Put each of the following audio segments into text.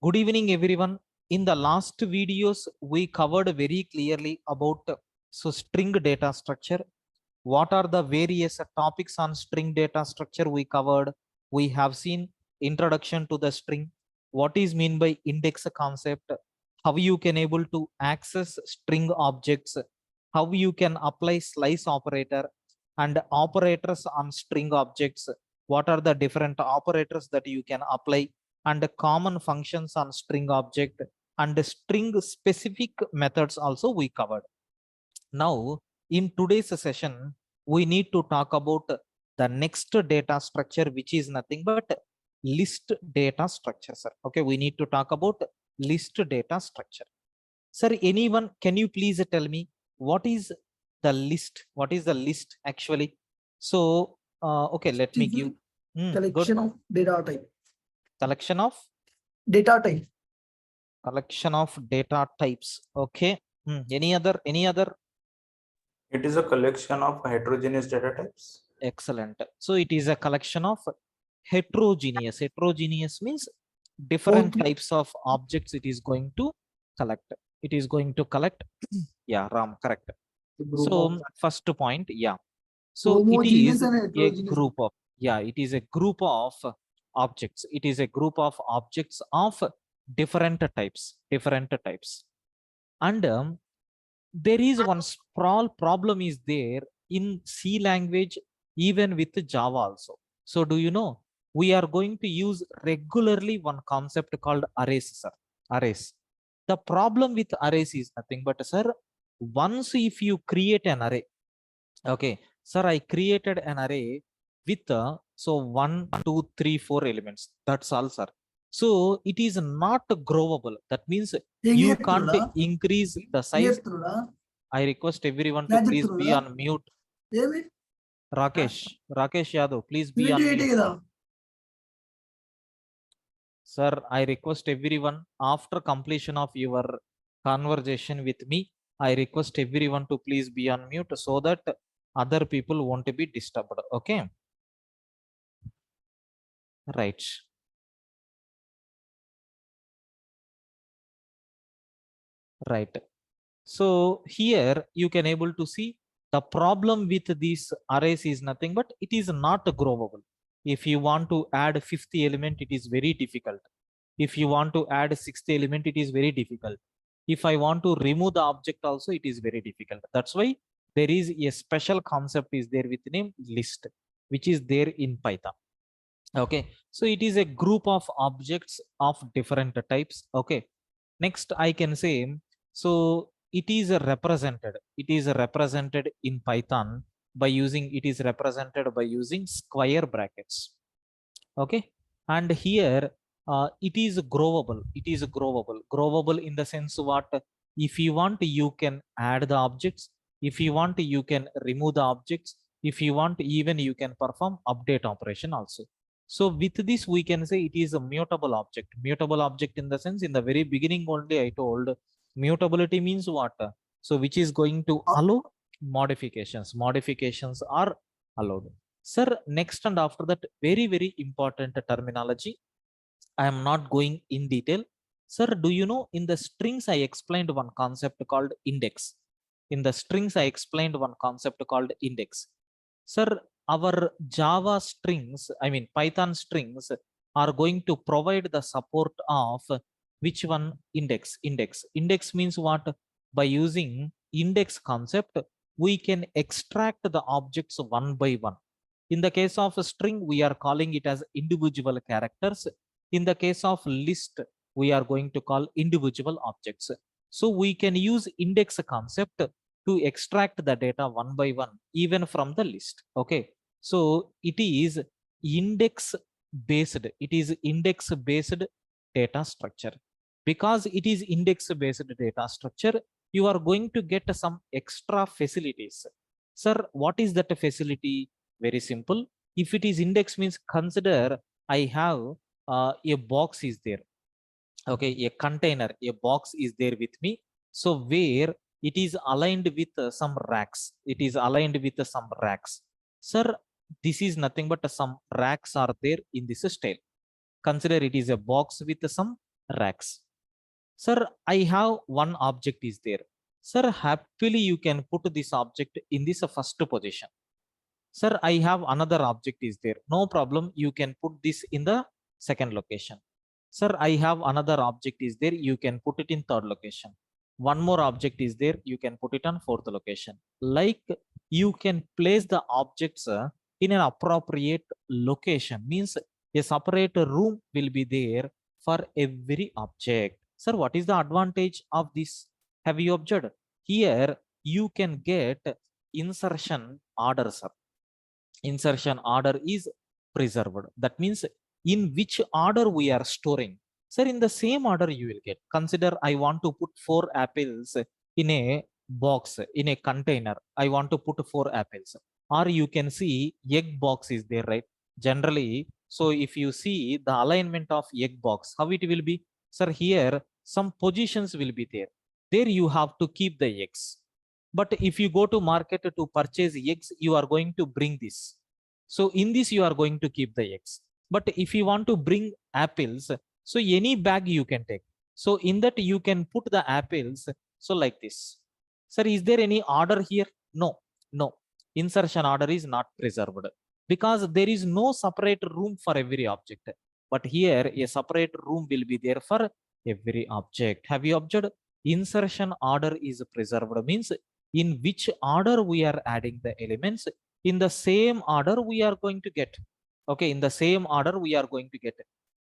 Good evening, everyone. In the last videos, we covered very clearly about string data structure. What are the various topics on string data structure we covered? We have seen introduction to the string. What is mean by index concept? How you can able to access string objects? How you can apply slice operator and operators on string objects? What are the different operators that you can apply? And the common functions on string object and the string specific methods also we covered. Now, in today's session, we need to talk about the next data structure, which is nothing but list data structure, sir. Okay, we need to talk about list data structure. Sir, anyone, can you please tell me what is the list? What is the list actually? So, okay, let me give collection of data type. Collection of data type. Collection of data types. Okay. Any other? It is a collection of heterogeneous data types. Excellent. So it is a collection of heterogeneous. Heterogeneous means different types of objects it is going to collect. It is going to collect. Yeah, Ram, correct. So first point, yeah. So it is a group of, yeah, it is a group of objects. It is a group of objects of different types. And there is one sprawl problem is there in C language, even with Java also. So do you know, we are going to use regularly one concept called arrays, sir. Arrays. The problem with arrays is nothing but, sir, once if you create an array, okay, sir, I created an array with so 1, 2, 3, 4 elements. That's all, sir. So it is not growable. That means you can't increase the size. I request everyone to please be on mute. Rakesh Yadav, please be on mute. Sir, I request everyone after completion of your conversation with me, I request everyone to please be on mute so that other people won't be disturbed. Okay. Right. Right. So here you can able to see the problem with these arrays is nothing but it is not growable. If you want to add fifth element, it is very difficult. If you want to add sixth element, it is very difficult. If I want to remove the object also, it is very difficult. That's why there is a special concept is there with name list, which is there in Python. Okay, so it is a group of objects of different types. Okay, next I can say, so it is represented in Python by using, it is represented by using square brackets. Okay, and here it is growable. Growable in the sense what, if you want you can add the objects, if you want you can remove the objects, if you want even you can perform update operation also. So with this we can say it is a mutable object. Mutable object in the sense, in the very beginning only I told mutability means what, so which is going to allow modifications are allowed. Sir, next and after that, very, very important terminology. I am not going in detail. Sir, do you know in the strings I explained one concept called index. In the strings I explained one concept called index. Sir, our Java strings, I mean Python strings are going to provide the support of which one? Index. Index means what? By using index concept, we can extract the objects one by one. In the case of a string, we are calling it as individual characters. In the case of list, we are going to call individual objects. So we can use index concept to extract the data one by one, even from the list. Okay. So it is index based. It is index based data structure. Because it is index based data structure, you are going to get some extra facilities. Sir, what is that facility? Very simple. If it is index means, consider I have a box is there. Okay, a container, a box is there with me. So where it is aligned with some racks. It is aligned with some racks. Sir, this is nothing but some racks are there in this style. Consider it is a box with some racks. Sir, I have one object is there. Sir, happily you can put this object in this first position. Sir, I have another object is there. No problem. You can put this in the second location. Sir, I have another object is there. You can put it in third location. One more object is there. You can put it on fourth location. Like you can place the objects in an appropriate location. Means a separate room will be there for every object. Sir, what is the advantage of this? Have you observed? Here you can get insertion order, sir. Insertion order is preserved. That means in which order we are storing. Sir, in the same order you will get. Consider I want to put 4 apples in a box, in a container. I want to put 4 apples. Or you can see egg box is there, right? Generally, so if you see the alignment of egg box, how it will be? Sir, here some positions will be there. There you have to keep the eggs. But if you go to market to purchase eggs, you are going to bring this. So in this, you are going to keep the eggs. But if you want to bring apples, so any bag you can take. So in that you can put the apples. So like this. Sir, is there any order here? No, no. Insertion order is not preserved because there is no separate room for every object. But here a separate room will be there for every object. Have you observed? Insertion order is preserved means in which order we are adding the elements, in the same order we are going to get. Okay, in the same order we are going to get.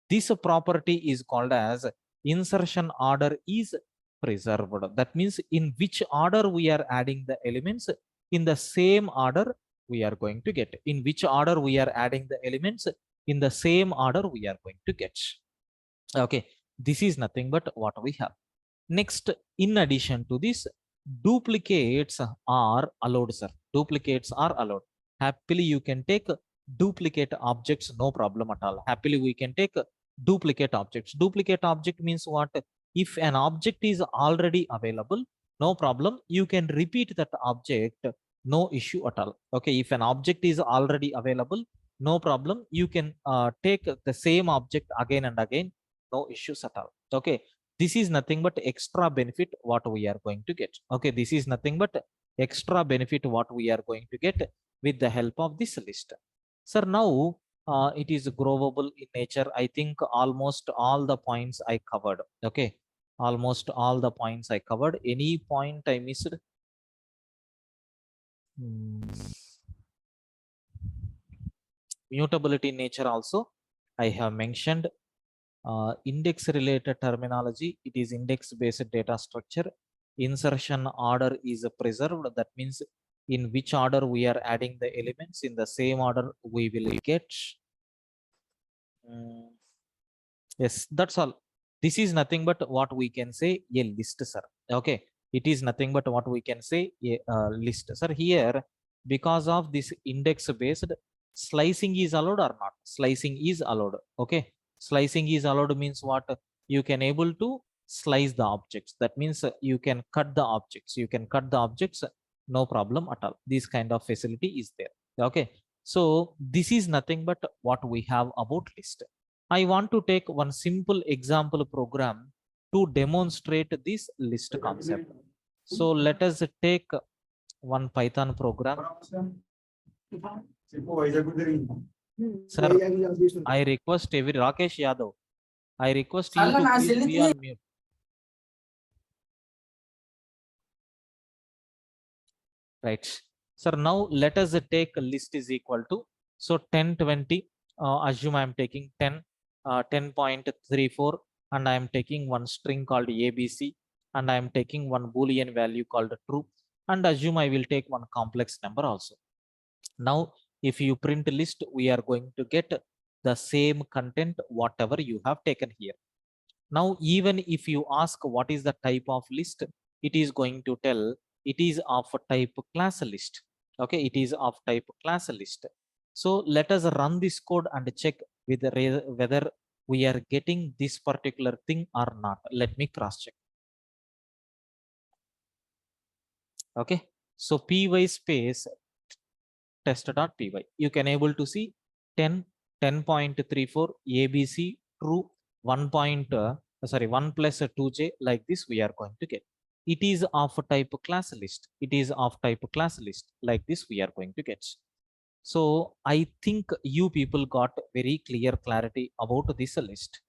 This property is called as insertion order is preserved. That means in which order we are adding the elements, in the same order we are going to get. In which order we are adding the elements, in the same order we are going to get. Okay, this is nothing but what we have. Next, in addition to this, duplicates are allowed, sir. Duplicates are allowed. Happily, you can take duplicate objects, no problem at all. Happily, we can take duplicate objects. Duplicate object means what? If an object is already available, no problem. You can repeat that object, no issue at all. Okay, if an object is already available, no problem. You can take the same object again and again, no issues at all. Okay, this is nothing but extra benefit what we are going to get. Okay, this is nothing but extra benefit what we are going to get with the help of this list. Sir, now it is growable in nature. I think almost all the points I covered. Okay, almost all the points I covered. Any point I missed? Mutability nature also I have mentioned. Index related terminology, it is index based data structure. Insertion order is preserved. That means in which order we are adding the elements, in the same order we will get. Yes, that's all. This is nothing but what we can say a list, sir. Okay, it is nothing but what we can say a list, sir. Here, because of this index based, slicing is allowed or not? Slicing is allowed. Okay, slicing is allowed means what? You can able to slice the objects. That means you can cut the objects. You can cut the objects, no problem at all. This kind of facility is there. Okay, so this is nothing but what we have about list. I want to take one simple example program to demonstrate this list concept. So let us take one Python program. Sir, I request every Rakesh Yadav. I request you to please be on mute. Right. Sir, now let us take a list is equal to, so 10, 20, assume I am taking 10, 10.34, and I am taking one string called ABC, and I am taking one Boolean value called true, and assume I will take one complex number also. Now, if you print list, we are going to get the same content, whatever you have taken here. Now, even if you ask what is the type of list, it is going to tell it is of type class list. Okay, it is of type class list. So let us run this code and check whether we are getting this particular thing or not. Let me cross check. Okay, so py space test.py. You can able to see 10, 10.34, ABC, true, 1. sorry, 1 plus 2j, like this we are going to get. It is of type class list. It is of type class list, like this we are going to get. So I think you people got very clear clarity about this list.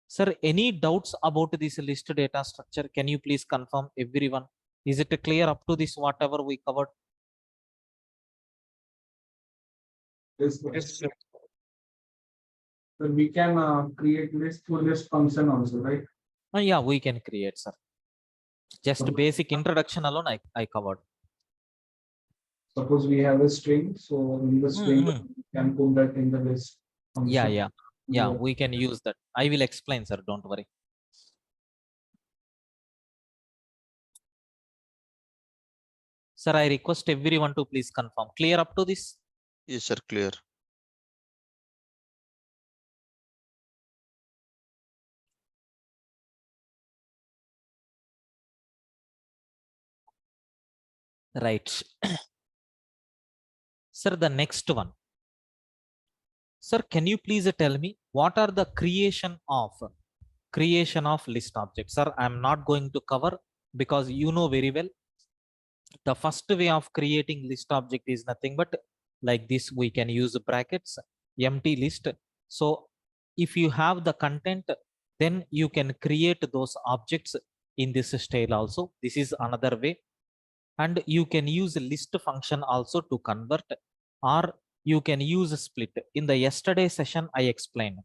Sir, any doubts about this list data structure? Can you please confirm everyone? Is it clear up to this, whatever we covered? Yes, sir. So we can create list for list function also, right? Yeah, we can create, sir. Just Okay. basic introduction alone I covered. Suppose we have a string, so in the string, Mhm. we can put that in the list. Yeah, function. yeah, we can use that. I will explain, sir, don't worry. Sir, I request everyone to please confirm. Clear up to this? Yes, sir, clear. Right. Sir, the next one. Sir, can you please tell me what are the creation of list objects? Sir, I'm not going to cover because you know very well the first way of creating list object is nothing but like this. We can use brackets, empty list. So if you have the content, then you can create those objects in this style also. This is another way. And you can use a list function also to convert, or you can use a split. In the yesterday session I explained,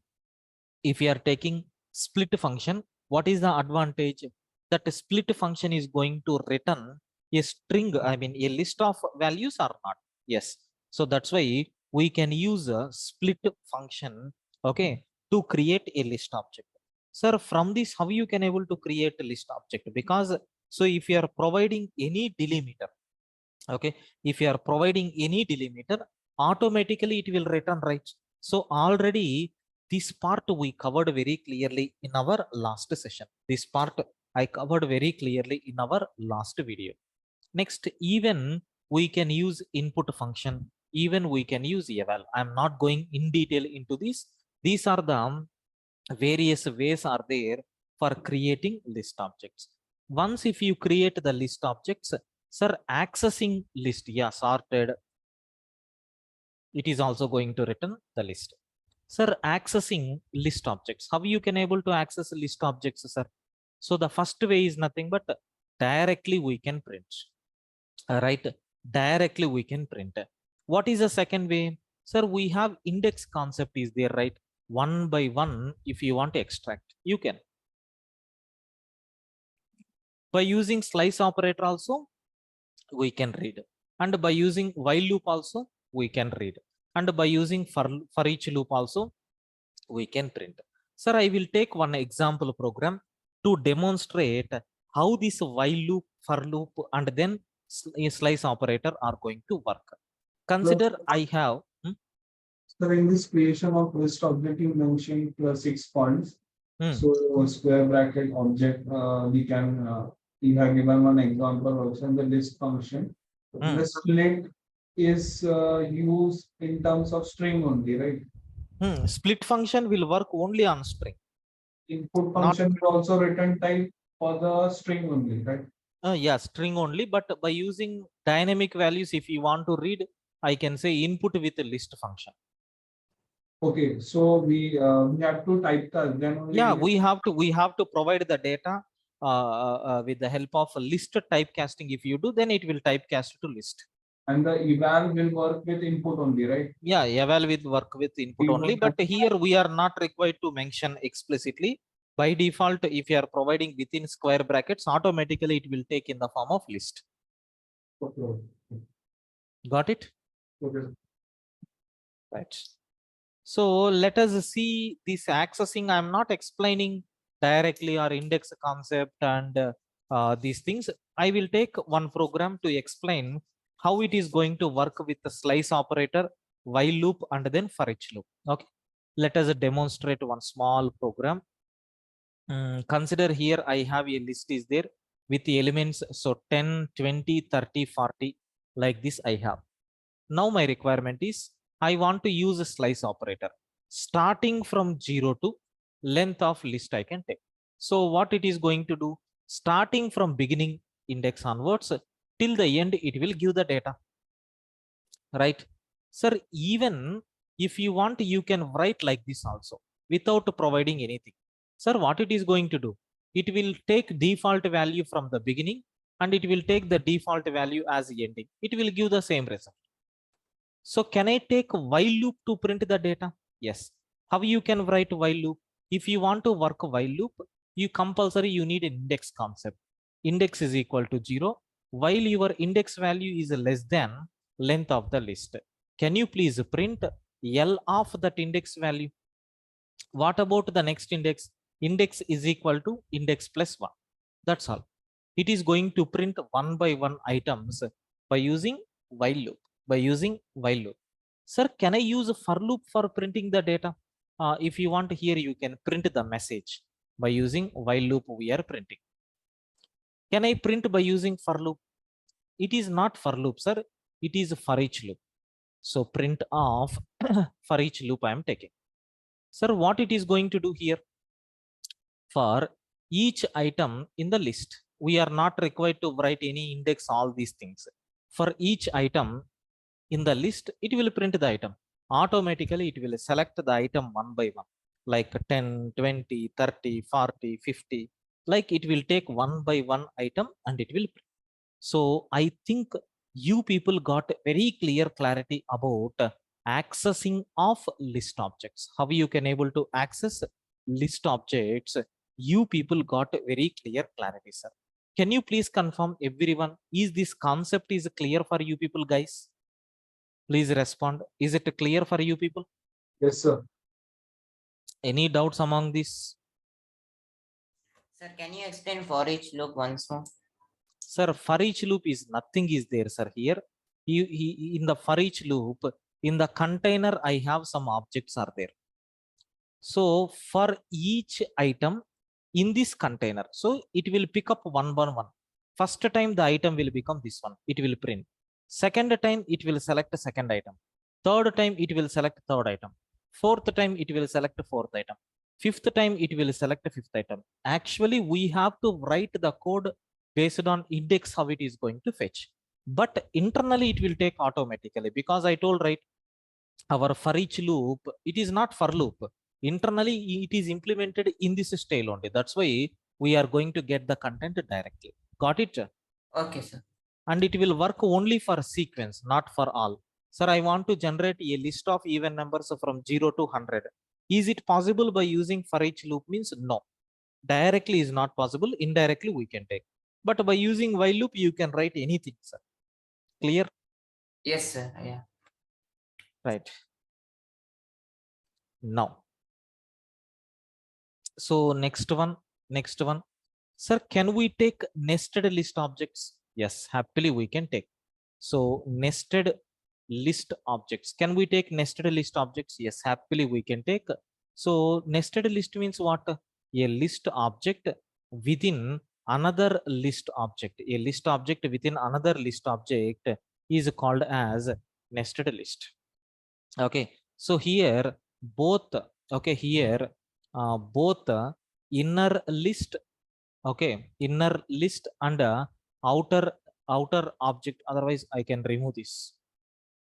if you are taking split function, what is the advantage? That split function is going to return a string, I mean a list of values or not. Yes, so that's why we can use a split function, okay, to create a list object. Sir, from this how you can able to create a list object? Because so if you are providing any delimiter, okay, if you are providing any delimiter, automatically it will return, right? So already this part we covered very clearly in our last session. This part I covered very clearly in our last video. Next, even we can use input function, even we can use eval. I'm not going in detail into this. These are the various ways are there for creating list objects. Once if you create the list objects, sir, accessing list, yeah, sorted, it is also going to return the list. Sir, accessing list objects, how you can able to access list objects, sir? So the first way is nothing but directly we can print, right? Directly we can print. What is the second way? Sir, we have index concept is there, right? One by one, if you want to extract, you can. By using slice operator also, we can read. And by using while loop also, we can read. And by using for each loop also, we can print. Sir, I will take one example program to demonstrate how this while loop, for loop, and then slice operator are going to work. Consider I have. So in this creation of list object, you mentioned 6 points. Hmm. So square bracket object, we can, you have given one example also in the list function. Hmm. The split is used in terms of string only, right? Split function will work only on string. Input Not- function will also return type for the string only, right? Yeah, string only, but by using dynamic values, if you want to read, I can say input with a list function. Okay, so we have to type the then only. Yeah, we have to provide the data with the help of a list typecasting. If you do, then it will typecast to list. And the eval will work with input only, right? Yeah, eval with work with input We only, don't but have- here we are not required to mention explicitly. By default, if you are providing within square brackets, automatically it will take in the form of list. Okay. Got it? Okay. Right. So let us see this accessing. I'm not explaining directly or index concept and these things. I will take one program to explain how it is going to work with the slice operator, while loop, and then for each loop. Okay. Let us demonstrate one small program. Consider here I have a list is there with the elements. So 10, 20, 30, 40, like this I have. Now my requirement is I want to use a slice operator. Starting from 0 to length of list I can take. So what it is going to do, starting from beginning index onwards till the end, it will give the data, right? Sir, even if you want, you can write like this also without providing anything. Sir, what it is going to do, it will take default value from the beginning and it will take the default value as ending. It will give the same result. So can I take while loop to print the data? Yes. How you can write while loop? If you want to work while loop, you compulsory you need an index concept. Index is equal to 0 while your index value is less than length of the list. Can you please print L of that index value? What about the next index? Index is equal to index plus 1. That's all. It is going to print one by one items by using while loop. By using while loop. Sir, can I use a for loop for printing the data? If you want here, you can print the message by using while loop we are printing. Can I print by using for loop? It is not for loop, sir. It is for each loop. So print of for each loop I am taking. Sir, what it is going to do here? For each item in the list, we are not required to write any index, all these things. For each item in the list, it will print the item. Automatically, it will select the item one by one, like 10, 20, 30, 40, 50. Like it will take one by one item and it will print. So I think you people got very clear clarity about accessing of list objects. How you can able to access list objects. You people got very clear clarity, sir. Can you please confirm everyone? Is this concept is clear for you people, guys? Please respond. Is it clear for you people? Yes, sir. Any doubts among this? Sir, can you explain for each loop once more? Sir, for each loop is nothing is there, sir. Here, in the for each loop, in the container, I have some objects are there. So for each item in this container, so it will pick up one by one. First time the item will become this one. It will print. Second time it will select a second item. Third time it will select third item. Fourth time it will select fourth item. Fifth time it will select fifth item. Actually, we have to write the code based on index how it is going to fetch. But internally it will take automatically, because I told right, our for each loop, it is not for loop. Internally it is implemented in this style only. That's why we are going to get the content directly. Got it? Okay, sir. And it will work only for sequence, not for all. Sir, I want to generate a list of even numbers from 0 to 100. Is it possible by using for each loop? Means no. Directly is not possible. Indirectly we can take. But by using while loop, you can write anything, sir. Clear? Yes, sir. Yeah. Right. Now. So next one. Sir, can we take nested list objects? Yes, happily we can take. So nested list objects. Can we take nested list objects? Yes, happily we can take. So nested list means what? A list object within another list object. A list object within another list object is called as nested list. Okay, so here both, okay, here both inner list, okay, inner list and outer object, otherwise I can remove this.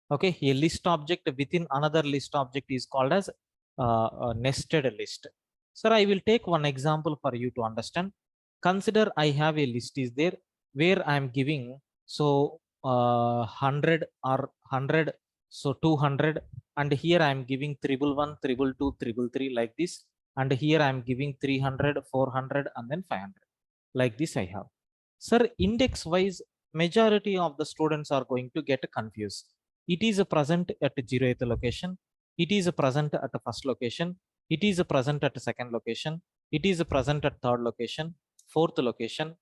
Okay, a list object within another list object is called as a nested list. Sir, I will take one example for you to understand. Consider I have a list is there where I am giving so 100 or 100, so 200, and here I am giving 111, 222, 333 like this, and here I am giving 300, 400, and then 500 like this I have. Sir, index wise majority of the students are going to get confused. It is present at 0th location. It is present at the first location. It is present at the second location. It is present at third location, fourth location,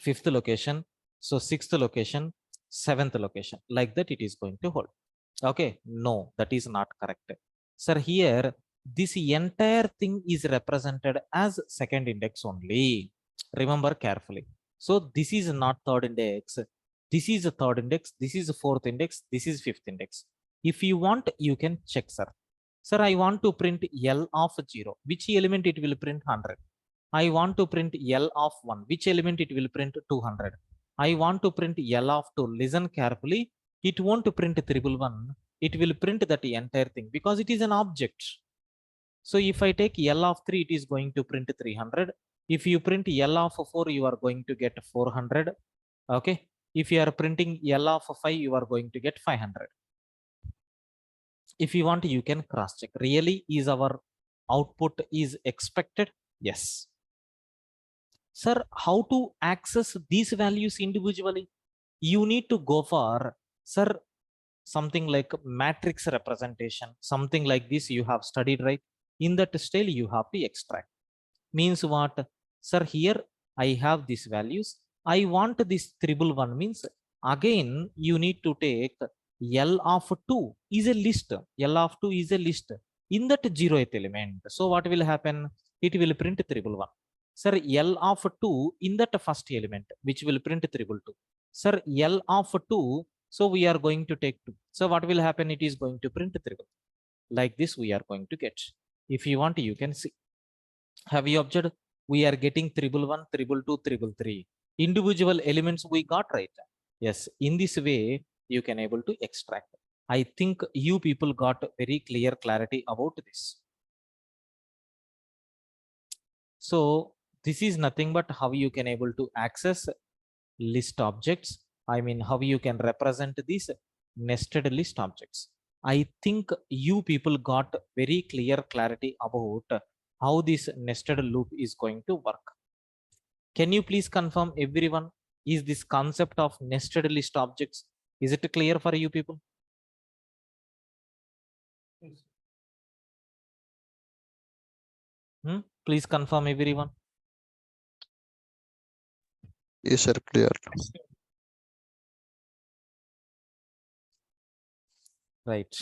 fifth location, so sixth location, seventh location. Like that it is going to hold. Okay, no, that is not correct. Sir, here this entire thing is represented as second index only. Remember carefully. So this is not third index. This is a third index. This is a fourth index. This is fifth index. If you want, you can check, sir. Sir, I want to print L of 0. Which element it will print? 100. I want to print L of 1. Which element it will print? 200. I want to print L of 2. Listen carefully. It won't print 111. It will print that entire thing because it is an object. So if I take L of 3, it is going to print 300. If you print L of 4, you are going to get 400. Okay. If you are printing L of 5, you are going to get 500. If you want, you can cross check. Really, is our output is expected? Yes. Sir, how to access these values individually? You need to go for, sir, something like matrix representation, something like this you have studied, right? In that style, you have to extract. Means what? Sir, here I have these values. I want this triple one means again you need to take L of 2 is a list. L of 2 is a list in that 0th element. So what will happen? It will print triple one. Sir, L of 2 in that first element, which will print triple two. Sir, L of 2. So we are going to take 2. So what will happen? It is going to print triple. Like this we are going to get. If you want, you can see. Have you observed? We are getting triple one, triple two, triple three. Individual elements we got, right? Yes. In this way, you can able to extract. I think you people got very clear clarity about this. So this is nothing but how you can able to access list objects. I mean, how you can represent these nested list objects. I think you people got very clear clarity about how this nested loop is going to work. Can you please confirm everyone? Is this concept of nested list objects, is it clear for you people? Please confirm everyone. Yes, sir, clear. Right.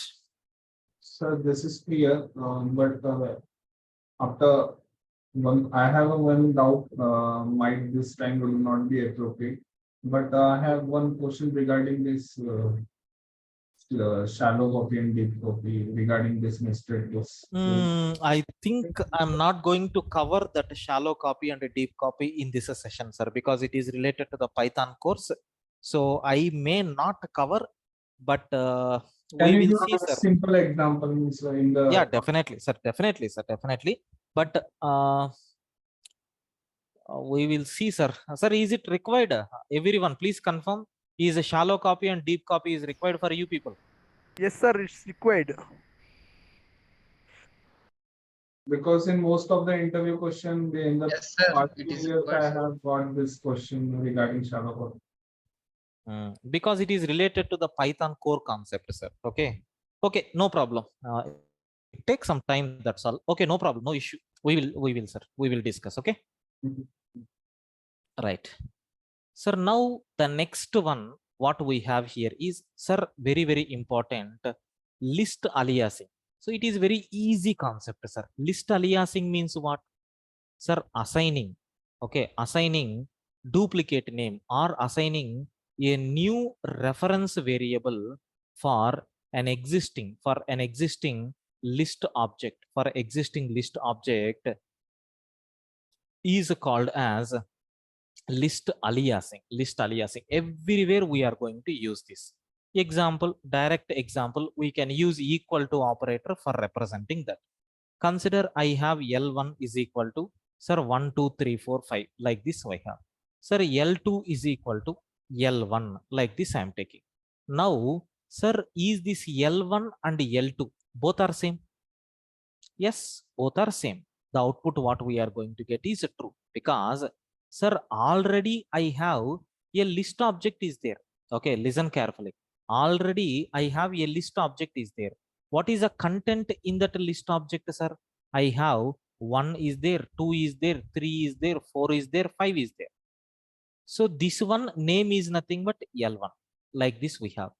Sir, this is clear, but after one, I have one doubt, might this time will not be appropriate. But I have one question regarding this shallow copy and deep copy regarding this nested list. I think I'm not going to cover that shallow copy and a deep copy in this session, sir, because it is related to the Python course. So I may not cover, but Can we you will give see, a sir. simple example in the Yeah, definitely, sir. Definitely, sir. Definitely. But we will see, sir. Sir, is it required? Everyone, please confirm. Is a shallow copy and deep copy is required for you people? Yes, sir, it's required. because in most of the interview question, in the Yes, sir, past it 2 is years, I required, sir. have got this question regarding shallow copy. Because it is related to the Python core concept, sir. Okay. Okay, no problem. It takes some time. That's all. Okay, no problem. No issue. We will, sir. We will discuss. Okay. Right. Sir, now the next one, what we have here is, sir, very, very important, list aliasing. So it is very easy concept, sir. List aliasing means what? Sir, assigning. Okay, assigning duplicate name or assigning a new reference variable for an existing list object, is called as list aliasing. Everywhere we are going to use this. Example, direct example, we can use equal to operator for representing that. Consider I have L1 is equal to, sir, 1, 2, 3, 4, 5, like this I have. Sir, L2 is equal to L1, like this I am taking. Now, sir, is this L1 and L2 both are same? Yes, both are same. The output what we are going to get is true because, sir, already I have a list object is there. Okay, listen carefully. Already I have a list object is there. What is the content in that list object, sir? I have 1 is there, 2 is there, 3 is there, 4 is there, 5 is there. So this one name is nothing but L1. Like this we have.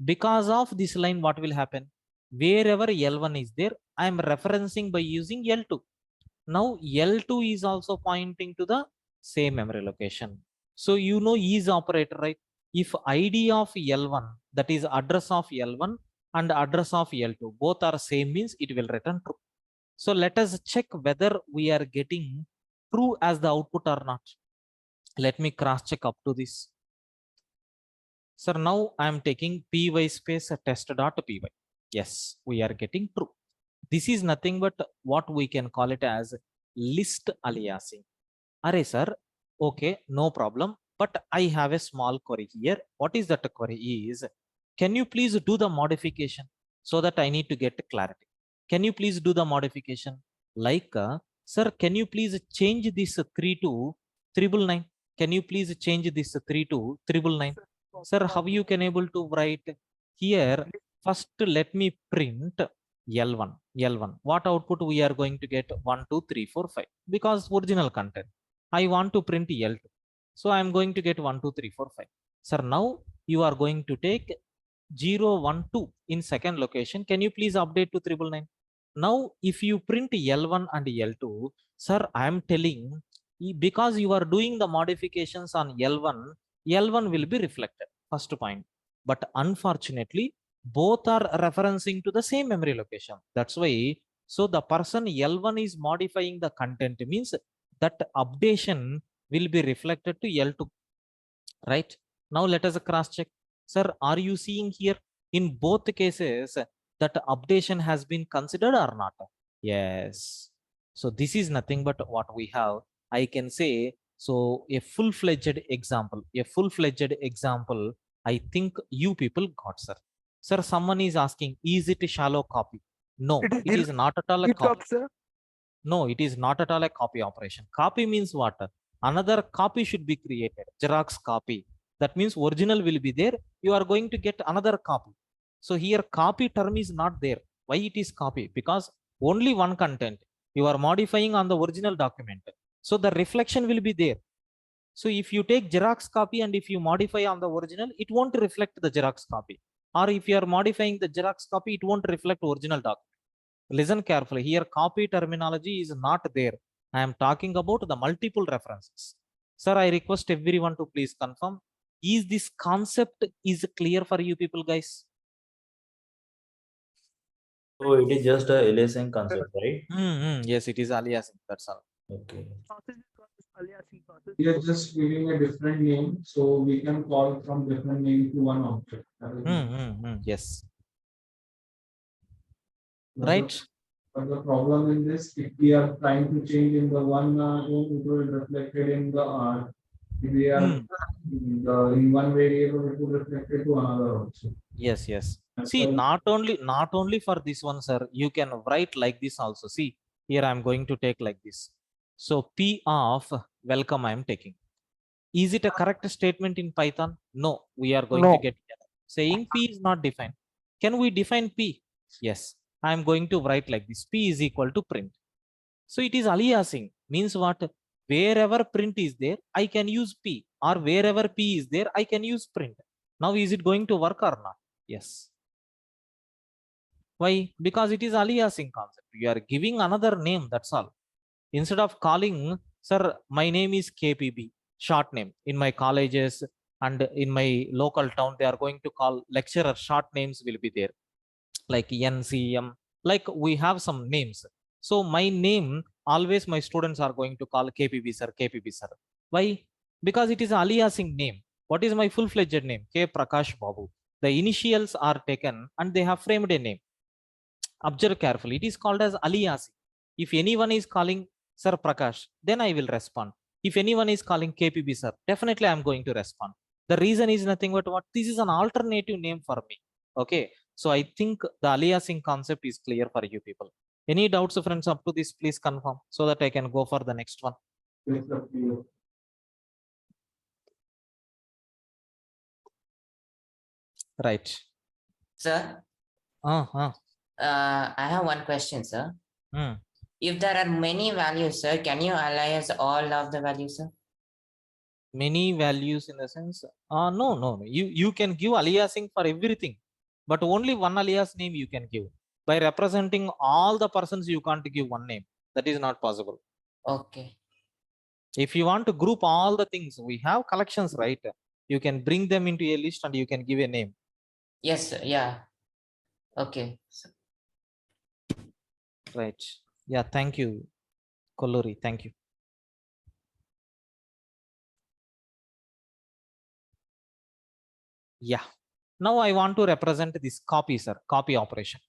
Because of this line, what will happen? Wherever L1 is there, I am referencing by using L2. Now L2 is also pointing to the same memory location. So you know is operator, right? If ID of L1, that is address of L1 and address of L2, both are same means it will return true. So let us check whether we are getting true as the output or not? Let me cross check up to this. Sir, now I am taking py space test.py. Yes, we are getting true. This is nothing but what we can call it as list aliasing. Array, sir, okay, no problem. But I have a small query here. What is that query is, can you please do the modification so that I need to get clarity? Can you please do the modification? Like, sir, can you please change this 3 to 999? Can you please change this 3 to 999? Sir, how you can able to write here? First, let me print L1. L1. What output we are going to get? 1, 2, 3, 4, 5. Because original content. I want to print L2. So I am going to get 1, 2, 3, 4, 5. Sir, now you are going to take 0, 1, 2 in second location. Can you please update to 999? Now, if you print L1 and L2, sir, I am telling, because you are doing the modifications on L1, L1 will be reflected. First point. But unfortunately, both are referencing to the same memory location. That's why, so the person L1 is modifying the content means that updation will be reflected to L2, right? Now let us cross check. Sir, are you seeing here in both cases that updation has been considered or not? Yes. So this is nothing but what we have. I can say, so a full-fledged example, I think you people got, sir. Sir, someone is asking, is it a shallow copy? No, it is not at all a copy. GitHub, sir. No, it is not at all a copy operation. Copy means what? Another copy should be created, Xerox copy. That means original will be there. You are going to get another copy. So here copy term is not there. Why it is copy? Because only one content you are modifying on the original document. So the reflection will be there. So if you take Xerox copy and if you modify on the original, it won't reflect the Xerox copy. Or if you are modifying the Xerox copy, it won't reflect original document. Listen carefully. Here copy terminology is not there. I am talking about the multiple references. Sir, I request everyone to please confirm. Is this concept is clear for you people, guys? So it is just a aliasing concept, right? Yes, it is aliasing. That's all. Okay. Process is called as aliasing process. We are just giving a different name, so we can call from different name to one object. That is Yes. But Right. But the problem in this, if we are trying to change in the one room, it will reflected in the R. If we are in one variable, it will reflect it to another also. Yes, yes. That's See, why- not only for this one, sir, you can write like this also. See, here I'm going to take like this. So P of welcome I am taking. Is it a correct statement in Python? No, we are going to No. get saying P is not defined. Can we define P? Yes, I am going to write like this. P is equal to print. So it is aliasing, means what? Wherever print is there, I can use P, or wherever P is there, I can use print. Now, is it going to work or not? Yes. Why? Because it is aliasing concept. You are giving another name, that's all. Instead of calling, sir, my name is KPB, short name. In my colleges and in my local town, they are going to call lecturer, short names will be there. Like NCM, like we have some names. So my name, always my students are going to call KPB sir, KPB sir. Why? Because it is aliasing name. What is my full-fledged name? K Prakash Babu. The initials are taken and they have framed a name. Observe carefully. It is called as aliasing. If anyone is calling Sir Prakash, then I will respond. If anyone is calling KPB sir, definitely I am going to respond. The reason is nothing but what? This is an alternative name for me. Okay. So I think the aliasing concept is clear for you people. Any doubts, friends, up to this, please confirm so that I can go for the next one. It's up to you. Right. Sir, Uh-huh. I have one question, sir. Hmm. If there are many values, sir, can you alias all of the values, sir? Many values in the sense, no. You can give aliasing for everything, but only one alias name you can give. By representing all the persons, you can't give one name. That is not possible. Okay. If you want to group all the things, we have collections, right? You can bring them into a list and you can give a name. Yes, sir. Yeah. Okay. Right. Yeah, thank you, Kolori. Thank you. Yeah. Now I want to represent this copy, sir, copy operation.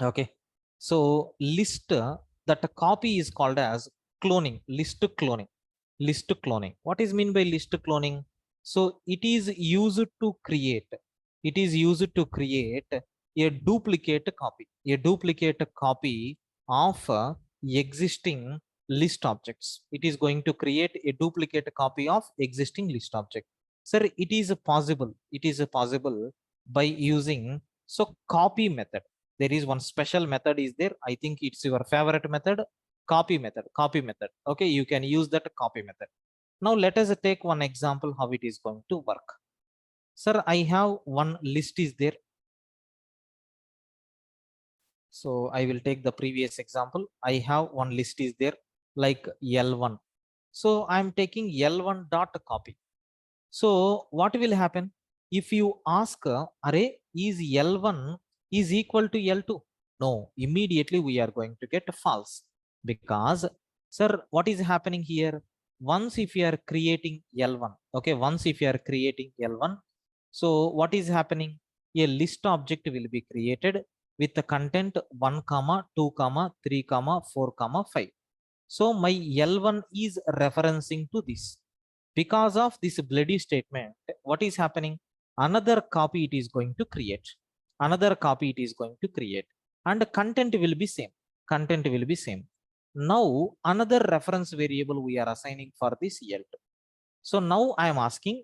Okay. So list that copy is called as cloning, list cloning, list cloning. What is mean by list cloning? So it is used to create, it is used to create a duplicate copy of existing list objects. It is going to create a duplicate copy of existing list object. Sir, it is possible, by using so copy method. There is one special method is there. I think it's your favorite method, copy method. Okay, you can use that copy method. Now let us take one example how it is going to work. Sir, I have one list is there. So I will take the previous example. I have one list is there like L1. So I'm taking L1 dot copy. So what will happen if you ask array is L1 is equal to L2? No, immediately we are going to get false, because sir, what is happening here? Once if you are creating L1, okay, once if you are creating L1, so what is happening? A list object will be created with the content 1 comma 2 comma 3 comma 4 comma 5. So my L1 is referencing to this. Because of this bloody statement, what is happening? Another copy it is going to create. Another copy it is going to create. And content will be same. Content will be same. Now another reference variable we are assigning for this L2. So now I am asking,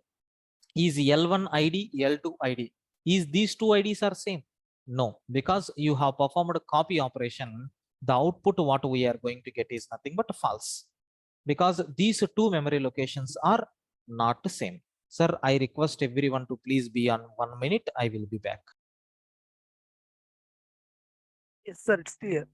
is L1 ID, L2 ID, is these two IDs are same? No, because you have performed a copy operation. The output what we are going to get is nothing but false, because these two memory locations are not the same. Sir, I request everyone to please be on 1 minute. I will be back. Yes, sir, it's clear.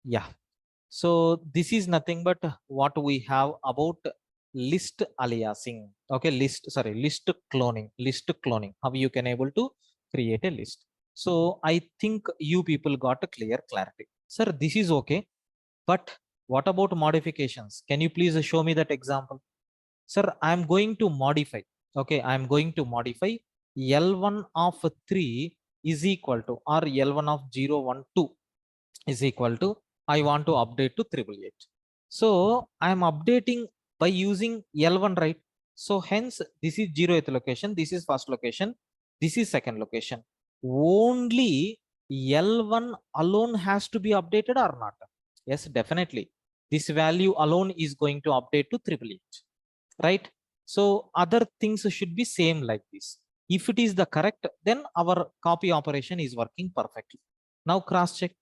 Yeah. So this is nothing but what we have about list aliasing. Okay, list cloning, how you can able to create a list. So I think you people got a clear clarity. Sir, this is okay, but what about modifications? Can you please show me that example? Sir, I'm going to modify. Okay, I'm going to modify L1 of 3 is equal to, or L1 of 0 1 2 is equal to, I want to update to 888. So I am updating by using L1, right? So hence this is 0th location, this is first location, this is second location. Only L1 alone has to be updated or not? Yes, definitely. This value alone is going to update to 888, right? So other things should be same like this. If it is the correct, then our copy operation is working perfectly. Now cross check.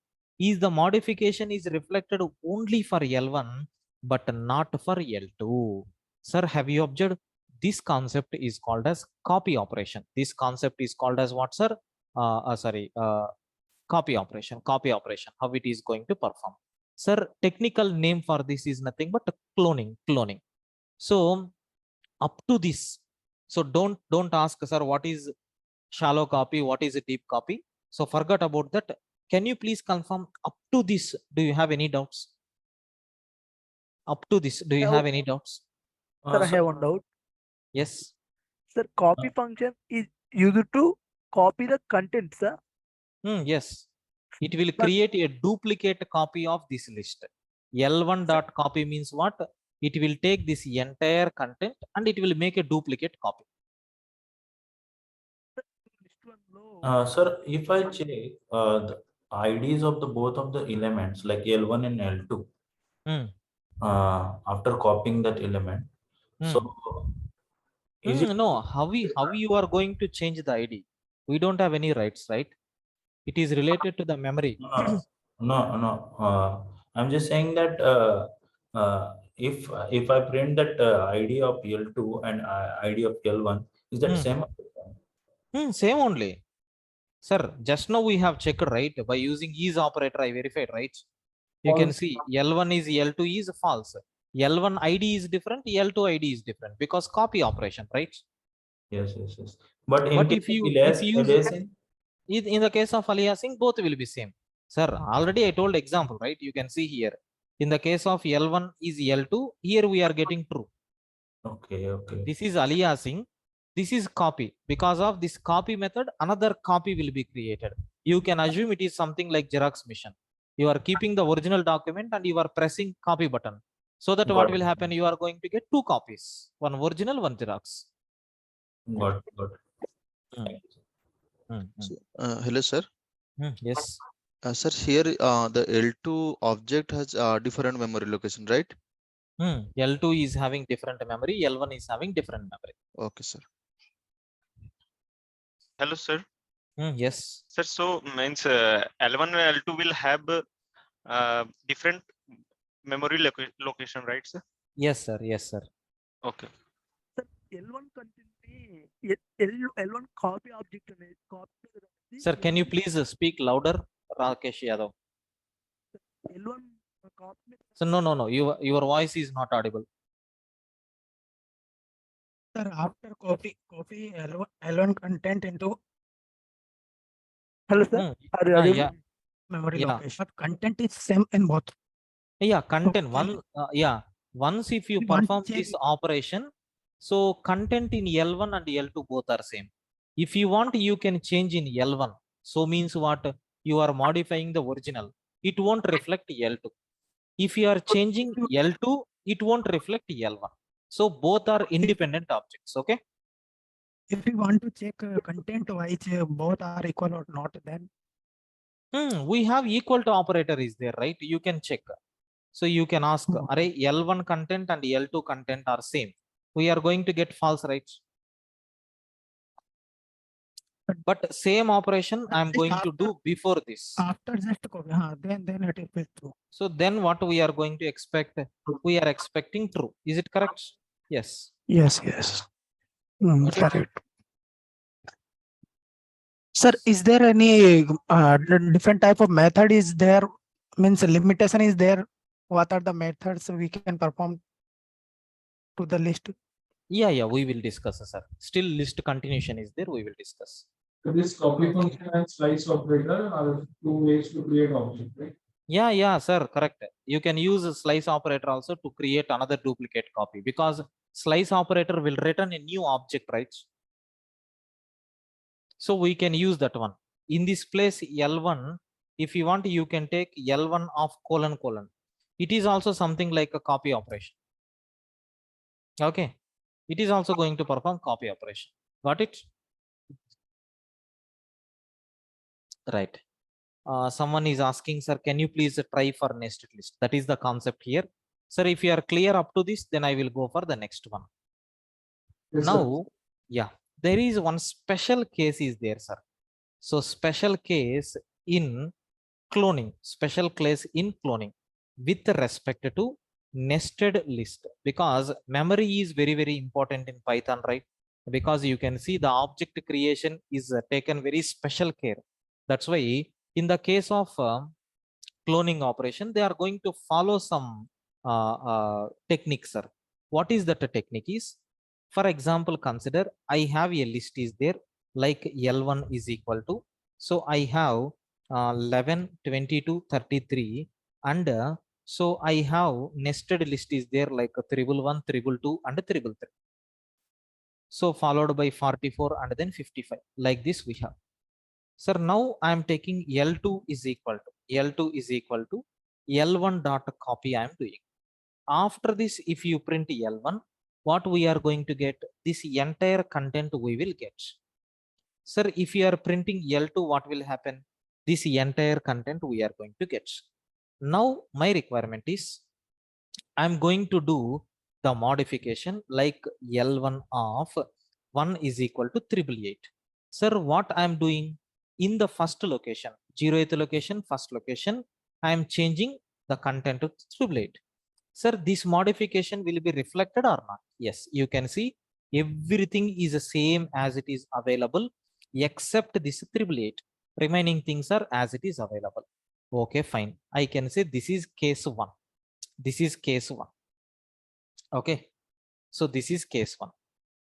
Is the modification is reflected only for L1 but not for L2? Sir, have you observed? This concept is called as copy operation. This concept is called as what, sir? Copy operation. Copy operation. How it is going to perform? Sir, technical name for this is nothing but cloning. Cloning. So up to this, so don't ask, sir, what is shallow copy, what is a deep copy? So forget about that. Can you please confirm up to this? Do you have any doubts? Up to this, do you Now- have any doubts? Sir, I So, have one doubt. Yes. Sir, copy function is used to copy the content, sir. Yes. It will But- create a duplicate copy of this list. L1 dot copy means what? It will take this entire content and it will make a duplicate copy. List one low. Sir, if I check the IDs of the both of the elements like L1 and L2, Hmm. after copying that element, so is it No, how you are going to change the ID? We don't have any rights, right? It is related to the memory. No. I'm just saying that if I print that ID of L2 and ID of L1, is that Hmm. same? Same only. Sir, just now we have checked, right? By using is operator, I verified, right? You can False. see L1 is L2 is false. L1 ID is different, L2 ID is different because copy operation, right? Yes. But in But case if of you alias- use aliasing, in the case of aliasing, both will be same. Sir, already I told example, right? You can see here. In the case of L1 is L2, here we are getting true. okay. This is aliasing. This is copy. Because of this copy method, another copy will be created. You can assume it is something like Xerox machine. You are keeping the original document and you are pressing copy button. So that what Got will it. happen? You are going to get two copies, one original, one Xerox. Got it. Hmm. Thank you, sir. So, hello, sir. Yes. Sir, here the L2 object has different memory location, right? L2 is having different memory, L1 is having different memory. Okay, sir. Hello, sir. Yes. Sir, so means L1 and L2 will have different memory location, right, sir? Yes, sir. Yes, sir. Okay. L1 content L1 copy object copy. Sir, can you please speak louder, Rakesh Yadav? L1 copy. So no. Your voice is not audible. Sir, after copy L1 content into Hello, sir. Are you audible? Yeah. memory Yeah. location. But content is same in both. Yeah, content Okay. one. Once if you We want to perform this operation, so content in L1 and L2 both are same. If you want, you can change in L1. So means what? You are modifying the original. It won't reflect L2. If you are changing L2, it won't reflect L1. So both are independent objects. Okay. If we want to check content wise both are equal or not, then We have equal to operator is there, right? You can check. So you can ask, array L1 content and L2 content are same. We are going to get false, right? But same operation I'm going to do before this. after just copy, then it will be true. So then what we are going to expect? We are expecting true. Is it correct? Yes. Yes. Correct. Sir, is there any different type of method is there? Means limitation is there? What are the methods we can perform to the list? Yeah, we will discuss, sir. Still list continuation is there. We will discuss. So this copy function and slice operator are two ways to create object, right? Yeah, sir, correct. You can use a slice operator also to create another duplicate copy because slice operator will return a new object, right? So we can use that one. In this place L1, if you want, you can take L1 of colon. It is also something like a copy operation. Okay. It is also going to perform copy operation. Got it? Right. Someone is asking, sir, can you please try for nested list? That is the concept here. Sir, if you are clear up to this, then I will go for the next one. Yes, sir. Now, yeah, there is one special case is there, sir. So special case in cloning with respect to nested list, because memory is very, very important in Python, right? Because you can see the object creation is taken very special care. That's why in the case of cloning operation, they are going to follow some techniques, sir. What is that technique is? For example, consider I have a list is there like L1 is equal to, so I have 11, 22, 33 and so I have nested list is there like 111, 222 and 333. So followed by 44 and then 55, like this we have. Sir, now I am taking L2 is equal to L1 dot copy I am doing. After this, if you print L1, what we are going to get? This entire content we will get. Sir, if you are printing L2, what will happen? This entire content we are going to get. Now my requirement is I'm going to do the modification like L1 of 1 is equal to 888. Sir, what I'm doing in the first location, 0th location, first location, I am changing the content to 888. Sir, this modification will be reflected or not? Yes, you can see everything is the same as it is available except this 888. Remaining things are as it is available. Okay, fine. I can say this is case 1. This is case 1. Okay, so this is case 1.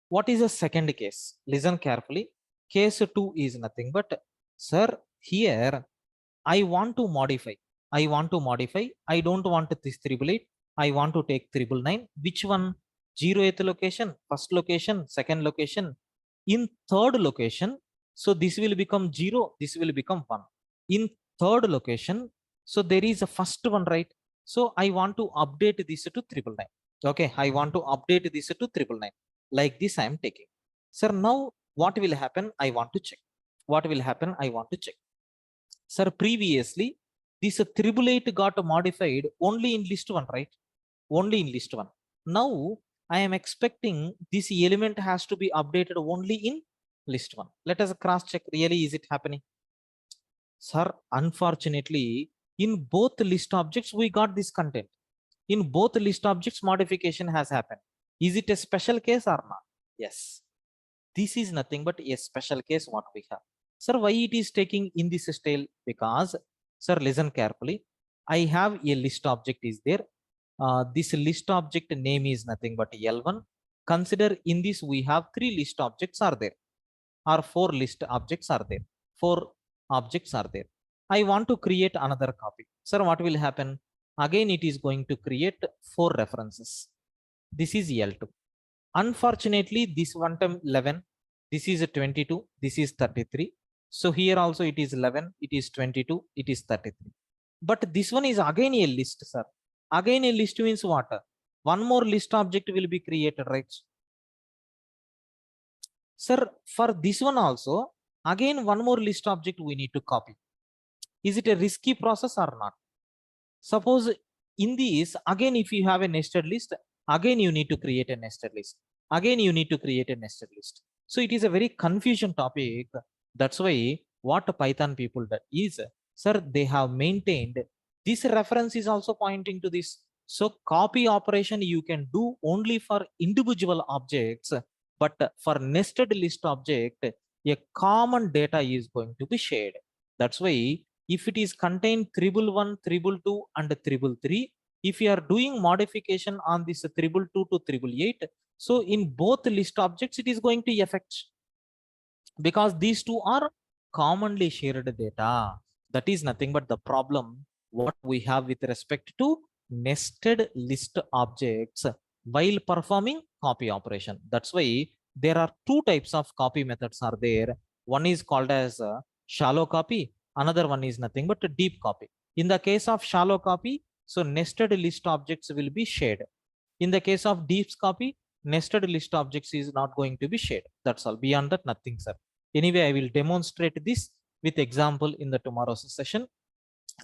What is the second case? Listen carefully. Case 2 is nothing but, sir, here I want to modify. I don't want this 888. I want to take 999. Which one? 0th location, first location, second location. In third location, so this will become 0, this will become 1. In third location, so there is a first one, right? So I want to update this to 999. Okay, I want to update this to 999. Like this I am taking. Sir, now what will happen? I want to check. What will happen? I want to check. Sir, previously this 888 got modified only in list 1, right? Only in list 1. Now I am expecting this element has to be updated only in list 1. Let us cross check. Really, is it happening? Sir, unfortunately, in both list objects we got this content. In both list objects modification has happened. Is it a special case or not? Yes. This is nothing but a special case what we have. Sir, why it is taking in this style? Because, sir, listen carefully. I have a list object is there. This list object name is nothing but L1. Consider in this we have 3 list objects are there, or 4 list objects are there. 4 objects are there. I want to create another copy. Sir, what will happen? Again, it is going to create 4 references. This is L2. Unfortunately, this one time 11, this is a 22, this is 33. So here also it is 11, it is 22, it is 33. But this one is again a list, sir. Again a list means what? One more list object will be created, right? Sir, for this one also, again one more list object we need to copy. Is it a risky process or not? Suppose in this, again if you have a nested list, again you need to create a nested list. Again you need to create a nested list. So it is a very confusion topic. That's why what Python people that is, sir, they have maintained this reference is also pointing to this. So copy operation you can do only for individual objects, but for nested list object, a common data is going to be shared. That's why if it is contained 111, 222 and 333, if you are doing modification on this 222 to 888, so in both list objects it is going to affect, because these two are commonly shared data. That is nothing but the problem what we have with respect to nested list objects while performing copy operation. That's why there are 2 types of copy methods are there. One is called as shallow copy. Another one is nothing but a deep copy. In the case of shallow copy, so nested list objects will be shared. In the case of deep copy, nested list objects is not going to be shared. That's all. Beyond that, nothing, sir. Anyway, I will demonstrate this with example in the tomorrow's session.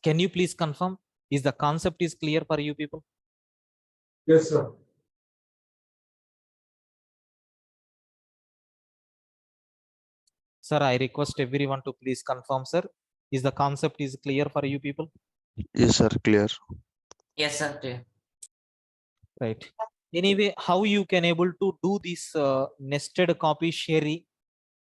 Can you please confirm? Is the concept is clear for you people? Yes, sir. Sir, I request everyone to please confirm, sir. Is the concept is clear for you people? Yes, sir, clear. Yes, sir. Clear. Right. Anyway, how you can able to do this nested copy sharing,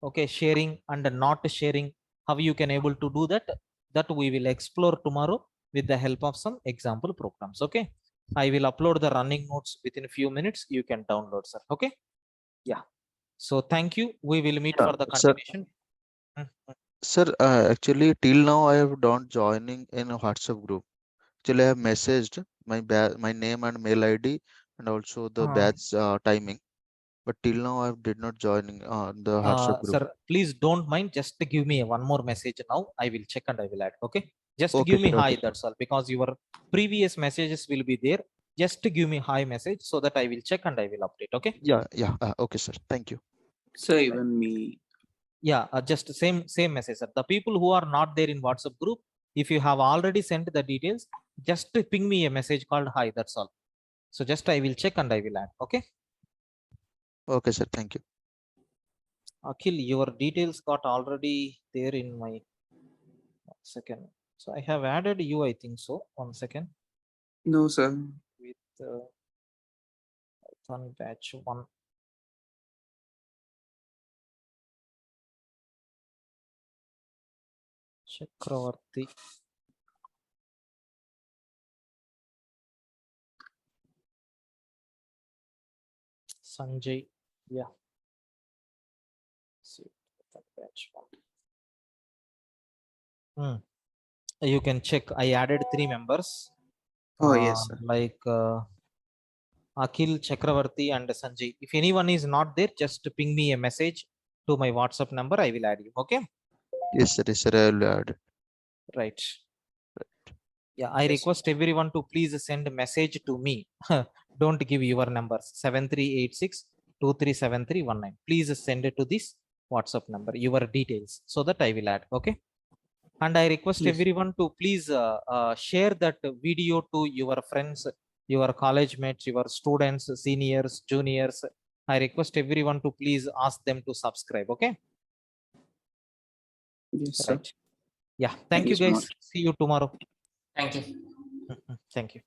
okay, sharing and not sharing, how you can able to do that, that we will explore tomorrow with the help of some example programs. Okay, I will upload the running notes within a few minutes. You can download, sir. Okay, yeah. So thank you. We will meet Yeah, for the sir. continuation. Sir, actually till now I have done joining in a WhatsApp group. Actually I have messaged my name and mail ID and also the batch timing, but till now I did not joining the WhatsApp group. Sir, please don't mind. Just give me one more message now. I will check and I will add. Okay, just Okay, give me sir, hi. okay. That's all, because your previous messages will be there. Just give me hi message so that I will check and I will update. Okay. Yeah, okay, sir. Thank you. So even me. Yeah, just same message, sir. The people who are not there in WhatsApp group, if you have already sent the details, just ping me a message called hi. That's all. So just I will check and I will add. Okay. Okay, sir. Thank you. Akhil, your details got already there in my 1 second. So I have added you, I think so. 1 second. No, sir. With Python batch 1. Chakravarti. Sanjay. Yeah. See, Python batch 1. You can check. I added 3 members. Oh, yes, sir. Like Akhil, Chakravarti, and Sanjay. If anyone is not there, just ping me a message to my WhatsApp number. I will add you. Okay. Yes, sir. I will add. Right. Yeah, I request everyone to please send a message to me. Don't give your numbers 7386 237319. Please send it to this WhatsApp number, your details, so that I will add. Okay. And I request Yes. everyone to please share that video to your friends, your college mates, your students, seniors, juniors. I request everyone to please ask them to subscribe. Okay. Yes, sir. Right. Yeah. Thank Thank you you so guys. much. See you tomorrow. Thank you. Thank you.